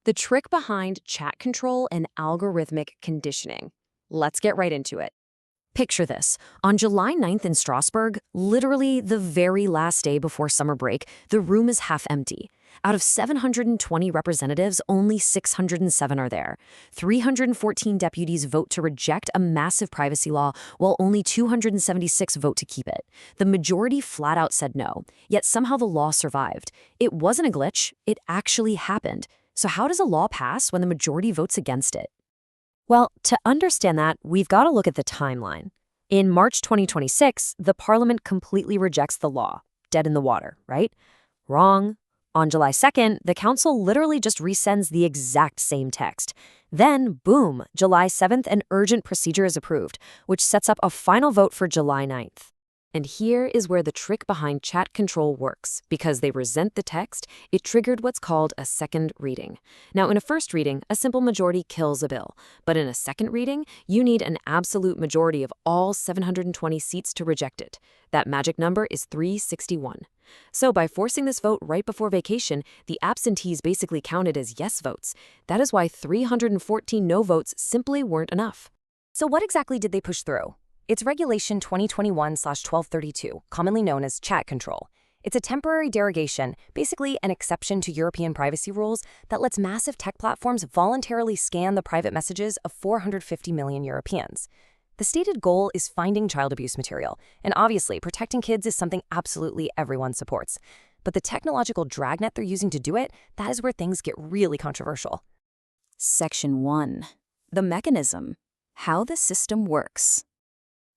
The trick behind chat control and algorithmic conditioning. Let's get right into it. Picture this. On July 9th in Strasbourg, literally the very last day before summer break, the room is half empty. Out of 720 representatives, only 607 are there. 314 deputies vote to reject a massive privacy law, while only 276 vote to keep it. The majority flat out said no, yet somehow the law survived. It wasn't a glitch, it actually happened. So how does a law pass when the majority votes against it? Well, to understand that, we've got to look at the timeline. In March 2026, the parliament completely rejects the law. Dead in the water, right? Wrong. On July 2nd, the council literally just resends the exact same text. Then, boom, July 7th, an urgent procedure is approved, which sets up a final vote for July 9th. And here is where the trick behind chat control works. Because they resent the text, it triggered what's called a second reading. Now, in a first reading, a simple majority kills a bill. But in a second reading, you need an absolute majority of all 720 seats to reject it. That magic number is 361. So by forcing this vote right before vacation, the absentees basically counted as yes votes. That is why 314 no votes simply weren't enough. So what exactly did they push through? It's Regulation 2021/1232, commonly known as chat control. It's a temporary derogation, basically an exception to European privacy rules that lets massive tech platforms voluntarily scan the private messages of 450 million Europeans. The stated goal is finding child abuse material, and obviously protecting kids is something absolutely everyone supports. But the technological dragnet they're using to do it, that is where things get really controversial. Section 1. The mechanism. How the system works.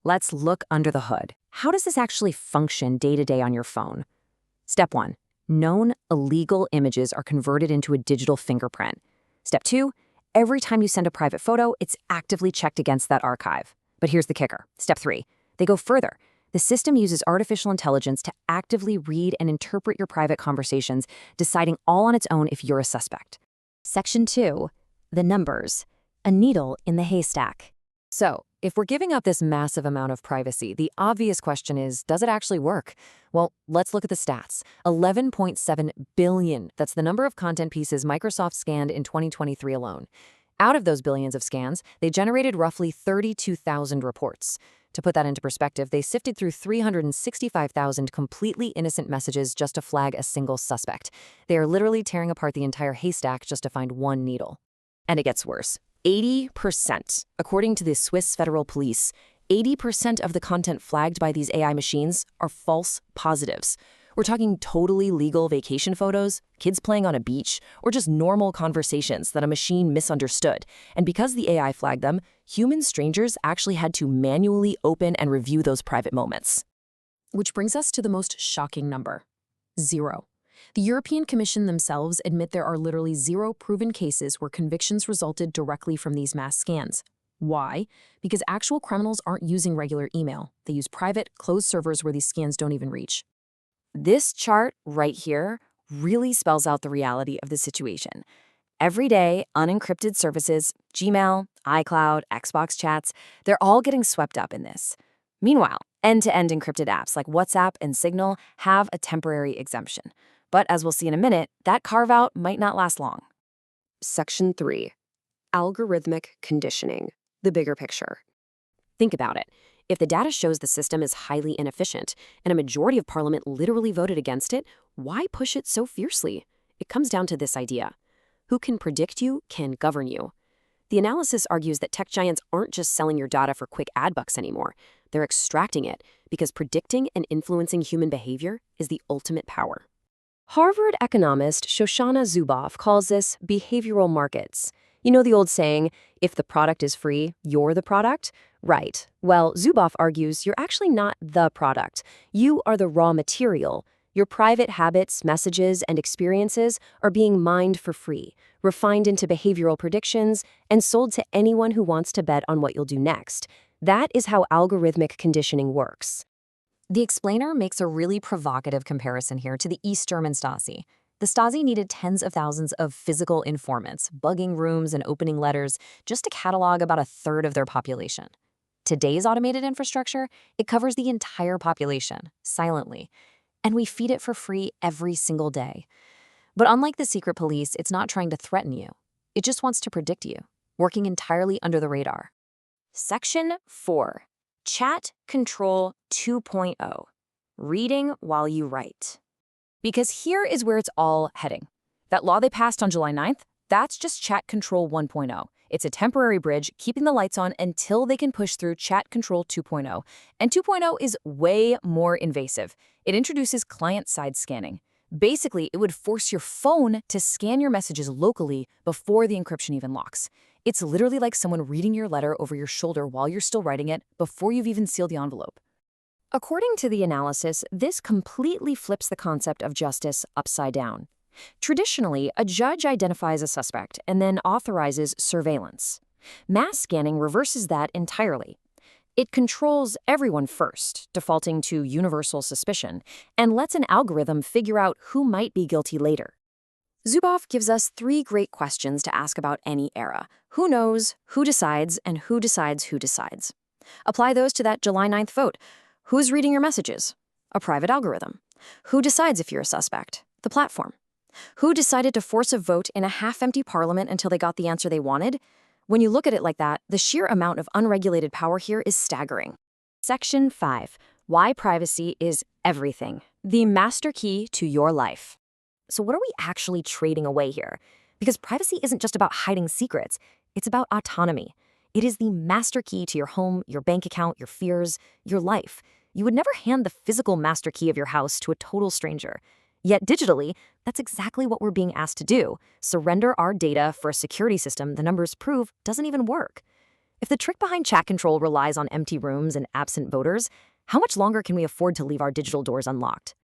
Let's look under the hood. How does this actually function day to day on your phone? Step 1. Known illegal images are converted into a digital fingerprint. Step 2. Every time you send a private photo, it's actively checked against that archive. But here's the kicker. Step 3. They go further. The system uses artificial intelligence to actively read and interpret your private conversations, deciding all on its own if you're a suspect. Section 2. The numbers. A needle in the haystack. So, if we're giving up this massive amount of privacy, the obvious question is, does it actually work? Well, let's look at the stats. 11.7 billion. That's the number of content pieces Microsoft scanned in 2023 alone. Out of those billions of scans, they generated roughly 32,000 reports. To put that into perspective, they sifted through 365,000 completely innocent messages just to flag a single suspect. They are literally tearing apart the entire haystack just to find one needle. And it gets worse. 80%. According to the Swiss Federal Police, 80% of the content flagged by these AI machines are false positives. We're talking totally legal vacation photos, kids playing on a beach, or just normal conversations that a machine misunderstood. And because the AI flagged them, human strangers actually had to manually open and review those private moments. Which brings us to the most shocking number: 0. The European Commission themselves admit there are literally 0 proven cases where convictions resulted directly from these mass scans. Why? Because actual criminals aren't using regular email. They use private, closed servers where these scans don't even reach. This chart right here really spells out the reality of the situation. Everyday, unencrypted services, Gmail, iCloud, Xbox chats, they're all getting swept up in this. Meanwhile, end-to-end encrypted apps like WhatsApp and Signal have a temporary exemption. But as we'll see in a minute, that carve-out might not last long. Section 3. Algorithmic conditioning. The bigger picture. Think about it. If the data shows the system is highly inefficient, and a majority of Parliament literally voted against it, why push it so fiercely? It comes down to this idea. Who can predict you can govern you. The analysis argues that tech giants aren't just selling your data for quick ad bucks anymore. They're extracting it because predicting and influencing human behavior is the ultimate power. Harvard economist Shoshana Zuboff calls this behavioral markets. You know the old saying, if the product is free, you're the product? Right. Well, Zuboff argues you're actually not the product. You are the raw material. Your private habits, messages, and experiences are being mined for free, refined into behavioral predictions, and sold to anyone who wants to bet on what you'll do next. That is how algorithmic conditioning works. The explainer makes a really provocative comparison here to the East German Stasi. The Stasi needed tens of thousands of physical informants, bugging rooms and opening letters, just to catalog about a third of their population. Today's automated infrastructure, it covers the entire population, silently. And we feed it for free every single day. But unlike the secret police, it's not trying to threaten you. It just wants to predict you, working entirely under the radar. Section 4. Chat Control 2.0. Reading while you write. Because here is where it's all heading. That law they passed on July 9th, that's just Chat Control 1.0. It's a temporary bridge keeping the lights on until they can push through Chat Control 2.0. And 2.0 is way more invasive. It introduces client-side scanning. Basically, it would force your phone to scan your messages locally before the encryption even locks. It's literally like someone reading your letter over your shoulder while you're still writing it before you've even sealed the envelope. According to the analysis, this completely flips the concept of justice upside down. Traditionally, a judge identifies a suspect and then authorizes surveillance. Mass scanning reverses that entirely. It controls everyone first, defaulting to universal suspicion, and lets an algorithm figure out who might be guilty later. Zuboff gives us 3 great questions to ask about any era. Who knows, who decides, and who decides who decides. Apply those to that July 9th vote. Who's reading your messages? A private algorithm. Who decides if you're a suspect? The platform. Who decided to force a vote in a half-empty parliament until they got the answer they wanted? When you look at it like that, the sheer amount of unregulated power here is staggering. Section 5. Why privacy is everything. The master key to your life. So what are we actually trading away here? Because privacy isn't just about hiding secrets. It's about autonomy. It is the master key to your home, your bank account, your fears, your life. You would never hand the physical master key of your house to a total stranger. Yet digitally, that's exactly what we're being asked to do. Surrender our data for a security system the numbers prove doesn't even work. If the trick behind chat control relies on empty rooms and absent voters, how much longer can we afford to leave our digital doors unlocked?